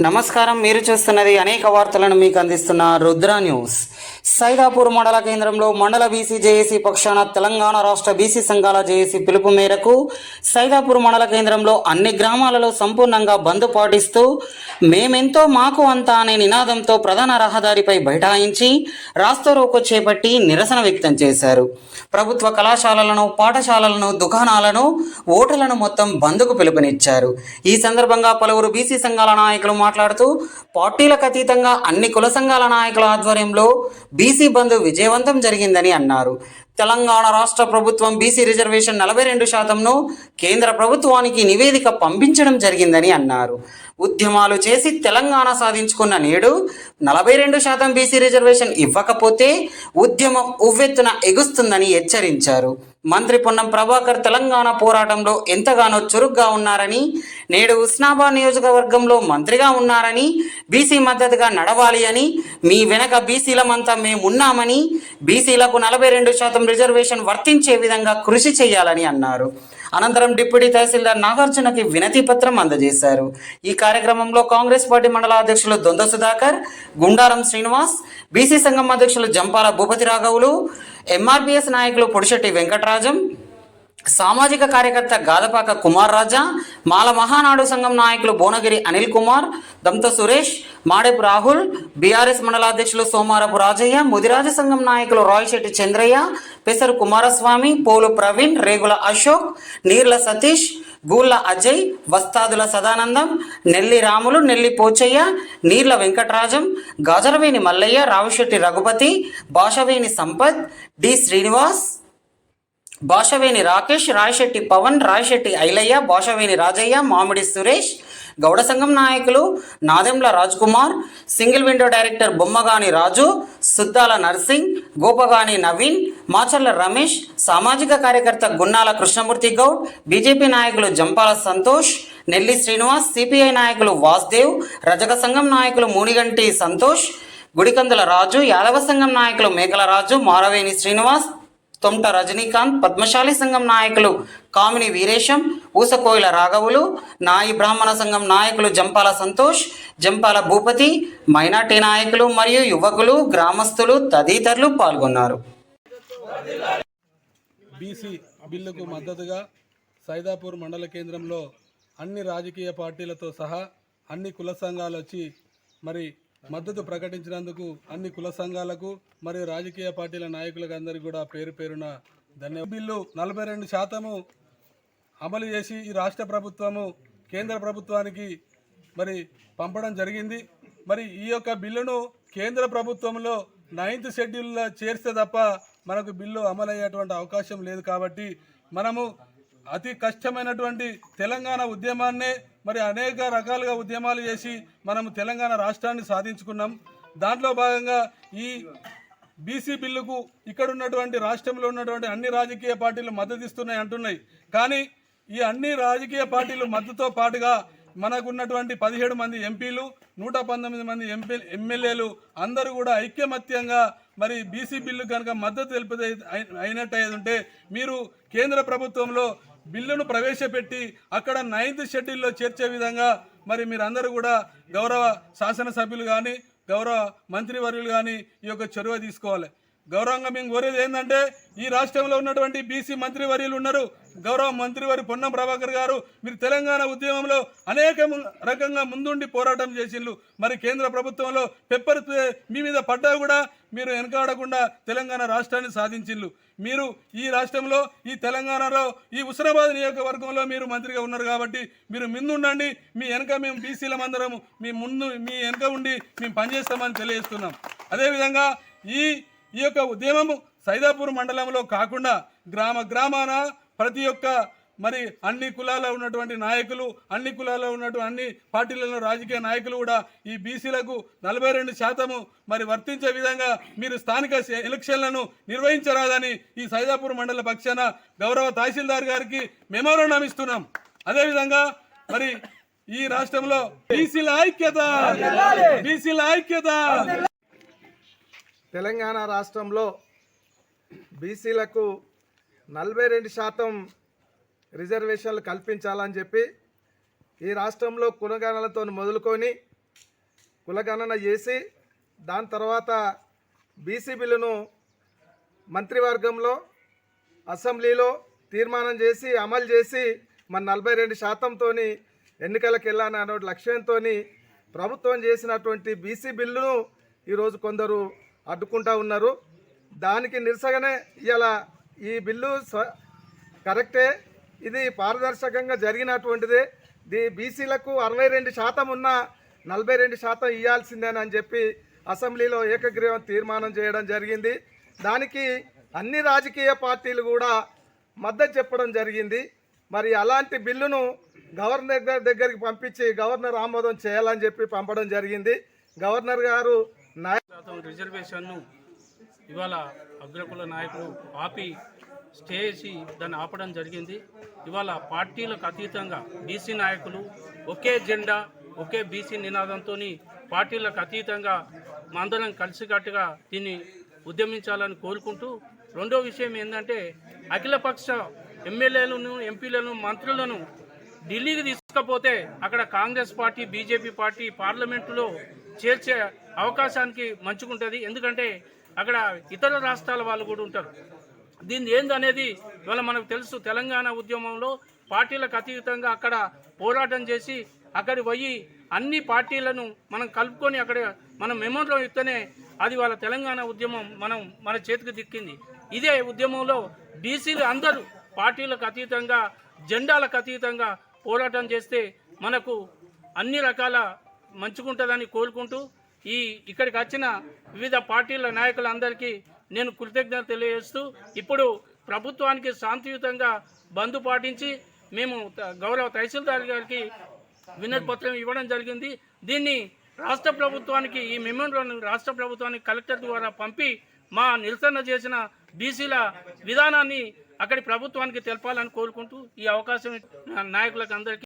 నమస్కారం. మీరు చూస్తున్నది అనేక వార్తలను మీకు అందిస్తున్న రుద్ర న్యూస్. సైదాపూర్ మండల కేంద్రంలో మండల బీసీ జేఏసీ పక్షాన తెలంగాణ రాష్ట్ర బీసీ సంఘాల జేఏసీ పిలుపు మేరకు సైదాపూర్ మండల కేంద్రంలో అన్ని గ్రామాలలో సంపూర్ణంగా బంద్ పాటిస్తూ మేమెంతో మాకు అంతా అనే నినాదంతో ప్రధాన రహదారిపై బైఠాయించి రాస్తారోకో చేపట్టి నిరసన వ్యక్తం చేశారు. ప్రభుత్వ కళాశాలలను, పాఠశాలలను, దుకాణాలను, ఓటలను మొత్తం బంద్కు పిలుపునిచ్చారు. ఈ సందర్భంగా పలువురు బీసీ సంఘాల నాయకులు మాట్లాడుతూ పార్టీలకు అతీతంగా అన్ని కుల సంఘాల నాయకుల ఆధ్వర్యంలో బీసీ బంద్ విజయవంతం జరిగిందని అన్నారు. తెలంగాణ రాష్ట్ర ప్రభుత్వం బీసీ రిజర్వేషన్ 42%ను కేంద్ర ప్రభుత్వానికి నివేదిక పంపించడం జరిగిందని అన్నారు. ఉద్యమాలు చేసి తెలంగాణ సాధించుకున్న నేడు 42% బీసీ రిజర్వేషన్ ఇవ్వకపోతే ఉద్యమం ఉవ్వెత్తున ఎగుస్తుందని హెచ్చరించారు. మంత్రి పొన్నం ప్రభాకర్ తెలంగాణ పోరాటంలో ఎంతగానో చురుగ్గా ఉన్నారని, నేడు ఉస్నాబాద్ నియోజకవర్గంలో మంత్రిగా ఉన్నారని, బీసీ మద్దతుగా నడవాలి అని, మీ వెనక బీసీలమంతా మేమున్నామని, బీసీలకు 42% రిజర్వేషన్ వర్తించే విధంగా కృషి చేయాలని అన్నారు. అనంతరం డిప్యూటీ తహసీల్దార్ నాగార్జునకి వినతి పత్రం అందజేశారు. ఈ కార్యక్రమంలో కాంగ్రెస్ పార్టీ మండల అధ్యక్షులు దొంద సుధాకర్, గుండారం శ్రీనివాస్, బీసీ సంఘం అధ్యక్షులు జంపాల భూపతి రాఘవులు, ఎంఆర్పీఎస్ నాయకులు పొడిశెట్టి వెంకటరాజం, సామాజిక కార్యకర్త గాదపాక కుమార్ రాజా, మాల మహానాడు సంఘం నాయకులు భువనగిరి అనిల్ కుమార్, దంత సురేష్, మాడెపు రాహుల్, బీఆర్ఎస్ మండలాధ్యక్షులు సోమారపు రాజయ్య, ముదిరాజ సంఘం నాయకులు రాయశెట్టి చంద్రయ్య, పెసరు కుమారస్వామి, పోలు ప్రవీణ్, రేగుల అశోక్, నీర్ల సతీష్, గూళ్ళ అజయ్, వస్తాదుల సదానందం, నెల్లి రాములు, నెల్లి పోచయ్య, నీర్ల వెంకటరాజం, గాజరవేణి మల్లయ్య, రావిశెట్టి రఘుపతి, భాషవేణి సంపత్, డి శ్రీనివాస్, భాషవేణి రాకేష్, రాయశెట్టి పవన్, రాయశెట్టి ఐలయ్య, భాషవేణి రాజయ్య, మామిడి సురేష్, గౌడ సంఘం నాయకులు Nadendla Raj Kumar, single window director Bommagani Raju, Suddala Narsing, Gopagani Naveen, Macharla Ramesh, సామాజిక కార్యకర్త గున్నాల కృష్ణమూర్తి గౌడ్, బీజేపీ నాయకులు జంపాల సంతోష్, నెల్లి శ్రీనివాస్, సిపిఐ నాయకులు వాసుదేవ్, రజక సంఘం నాయకులు మూనిగంటి సంతోష్, గుడికందుల రాజు, యాదవ సంఘం నాయకులు మేకల రాజు, మారవేణి శ్రీనివాస్, తొంట రజనీకాంత్, పద్మశాలి సంఘం నాయకులు కామిని వీరేశం, ఊసకోయిల రాఘవులు, నాయి బ్రాహ్మణ సంఘం నాయకులు జంపాల సంతోష్, జంపాల భూపతి, మైనార్టీ నాయకులు మరియు యువకులు, గ్రామస్తులు తదితరులు పాల్గొన్నారు. బీసీ బిల్లుకు మద్దతుగా సైదాపూర్ మండల కేంద్రంలో అన్ని రాజకీయ పార్టీలతో సహా అన్ని కుల సంఘాలు వచ్చి మరి మద్దతు ప్రకటించినందుకు అన్ని కుల సంఘాలకు మరియు రాజకీయ పార్టీల నాయకులకు అందరికీ కూడా పేరు పేరున ధన్యవాదాలు. బిల్లు 42% అమలు చేసి ఈ రాష్ట్ర ప్రభుత్వము కేంద్ర ప్రభుత్వానికి మరి పంపడం జరిగింది. మరి ఈ యొక్క బిల్లును కేంద్ర ప్రభుత్వంలో 9th షెడ్యూల్లో చేర్స్తే తప్ప మనకు బిల్లు అమలయ్యేటువంటి అవకాశం లేదు. కాబట్టి మనము అతి కష్టమైనటువంటి తెలంగాణ ఉద్యమాన్నే మరి అనేక రకాలుగా ఉద్యమాలు చేసి మనము తెలంగాణ రాష్ట్రాన్ని సాధించుకున్నాం. దాంట్లో భాగంగా ఈ బీసీ బిల్లుకు ఇక్కడ ఉన్నటువంటి రాష్ట్రంలో ఉన్నటువంటి అన్ని రాజకీయ పార్టీలు మద్దతు ఇస్తున్నాయి అంటున్నాయి. కానీ ఈ అన్ని రాజకీయ పార్టీలు మద్దతుతో పాటుగా మనకున్నటువంటి 17 మంది ఎంపీలు, 119 మంది ఎమ్మెల్యేలు అందరూ కూడా ఐక్యమత్యంగా మరి బీసీ బిల్లు కనుక మద్దతు తెలిపే అయినట్టయితే మీరు కేంద్ర ప్రభుత్వంలో బిల్లును ప్రవేశపెట్టి అక్కడ 9th షెడ్యూల్లో చేర్చే విధంగా మరి మీరందరూ కూడా గౌరవ శాసనసభ్యులు కానీ గౌరవ మంత్రివర్యులు కానీ ఈ యొక్క చొరవ తీసుకోవాలి. గౌరవంగా మేము కోరేది ఏంటంటే ఈ రాష్ట్రంలో ఉన్నటువంటి బీసీ మంత్రివర్యులు ఉన్నారు. గౌరవ మంత్రివారి పొన్నం ప్రభాకర్ గారు మీరు తెలంగాణ ఉద్యమంలో అనేక రకంగా ముందుండి పోరాటం చేసిండ్రు. మరి కేంద్ర ప్రభుత్వంలో పెప్పర్ మీ మీద పడ్డా కూడా మీరు వెనకాడకుండా తెలంగాణ రాష్ట్రాన్ని సాధించిండ్రు. మీరు ఈ రాష్ట్రంలో ఈ తెలంగాణలో ఈ హుస్నాబాద్ నియోజకవర్గంలో మీరు మంత్రిగా ఉన్నారు కాబట్టి మీరు ముందుండండి. మీ వెనక మేము బీసీలమందరము మీ వెనక ఉండి మేము పనిచేస్తామని తెలియజేస్తున్నాం. అదేవిధంగా ఈ యొక్క ఉద్యమము సైదాపూర్ మండలంలో కాకుండా గ్రామాన ప్రతి ఒక్క మరి అన్ని కులాల్లో ఉన్నటువంటి నాయకులు, అన్ని కులాల్లో ఉన్నటువంటి అన్ని పార్టీలలో రాజకీయ నాయకులు కూడా ఈ బీసీలకు 42% మరి వర్తించే విధంగా మీరు స్థానిక ఎలక్షన్లను నిర్వహించరాదని ఈ సైదాపూర్ మండల పక్షాన గౌరవ తహసీల్దార్ గారికి మెమోరాండం ఇస్తున్నాం. అదేవిధంగా మరి ఈ రాష్ట్రంలో బీసీల ఐక్యత. తెలంగాణ రాష్ట్రంలో బీసీలకు 42% రిజర్వేషన్లు కల్పించాలని చెప్పి ఈ రాష్ట్రంలో కులగణనలతో మొదలుకొని కులగణన చేసి దాని తర్వాత బీసీ బిల్లును మంత్రివర్గంలో అసెంబ్లీలో తీర్మానం చేసి అమలు చేసి మన 42%తో ఎన్నికలకు వెళ్ళాలని అనే లక్ష్యంతో ప్రభుత్వం చేసినటువంటి బీసీ బిల్లును ఈరోజు కొందరు అడ్డుకుంటా ఉన్నారు. దానికి నిరసగానే ఇలా ఈ బిల్లు కరెక్టే, ఇది పారదర్శకంగా జరిగినటువంటిదే. బీసీలకు 62% ఉన్న 42% ఇవ్వాల్సిందేనని చెప్పి అసెంబ్లీలో ఏకగ్రీవం తీర్మానం చేయడం జరిగింది. దానికి అన్ని రాజకీయ పార్టీలు కూడా మద్దతు చెప్పడం జరిగింది. మరి అలాంటి బిల్లును గవర్నర్ దగ్గరికి పంపించి గవర్నర్ ఆమోదం చేయాలని చెప్పి పంపడం జరిగింది. గవర్నర్ గారు రిజర్వేషన్ను ఇవాళ అగ్రకుల నాయకులు ఆపి స్టే చేసి దాన్ని ఆపడం జరిగింది. ఇవాళ పార్టీలకు అతీతంగా బీసీ నాయకులు ఒకే జెండా ఒకే బీసీ నినాదంతో పార్టీలకు అతీతంగా అందరం కలిసికట్టుగా దీన్ని ఉద్యమించాలని కోరుకుంటూ, రెండో విషయం ఏంటంటే అఖిలపక్ష ఎమ్మెల్యేలను ఎంపీలను మంత్రులను ఢిల్లీకి తీసుకపోతే అక్కడ కాంగ్రెస్ పార్టీ బీజేపీ పార్టీ పార్లమెంటులో చేర్చే అవకాశానికి మంచుకుంటుంది. ఎందుకంటే అక్కడ ఇతర రాష్ట్రాల వాళ్ళు కూడా ఉంటారు. దీన్ని ఏందనేది ఇవాళ మనకు తెలుసు. తెలంగాణ ఉద్యమంలో పార్టీలకు అతీతంగా అక్కడ పోరాటం చేసి అక్కడి పోయి అన్ని పార్టీలను మనం కలుపుకొని అక్కడ మనం మెమోలో ఇస్తేనే అది వాళ్ళ తెలంగాణ ఉద్యమం మన చేతికి దిక్కింది. ఇదే ఉద్యమంలో బీసీలు అందరూ పార్టీలకు అతీతంగా జెండాలకు అతీతంగా పోరాటం చేస్తే మనకు అన్ని రకాల మంచుకుంటుందని కోరుకుంటూ ఇక్కడికి వచ్చిన వివిధ పార్టీల నాయకులందరికీ నేను కృతజ్ఞత తెలియజేస్తూ, ఇప్పుడు ప్రభుత్వానికి శాంతియుతంగా బంద్ పాటించి మేము గౌరవ తహసీల్దార్ గారికి వినతి పత్రం ఇవ్వడం జరిగింది. దీన్ని రాష్ట్ర ప్రభుత్వానికి ఈ మెమోను రాష్ట్ర ప్రభుత్వానికి కలెక్టర్ ద్వారా పంపి మా నిరసన చేసిన బీసీల విధానాన్ని అక్కడి ప్రభుత్వానికి తెలపాలని కోరుకుంటూ ఈ అవకాశం నాయకులకు అందరికీ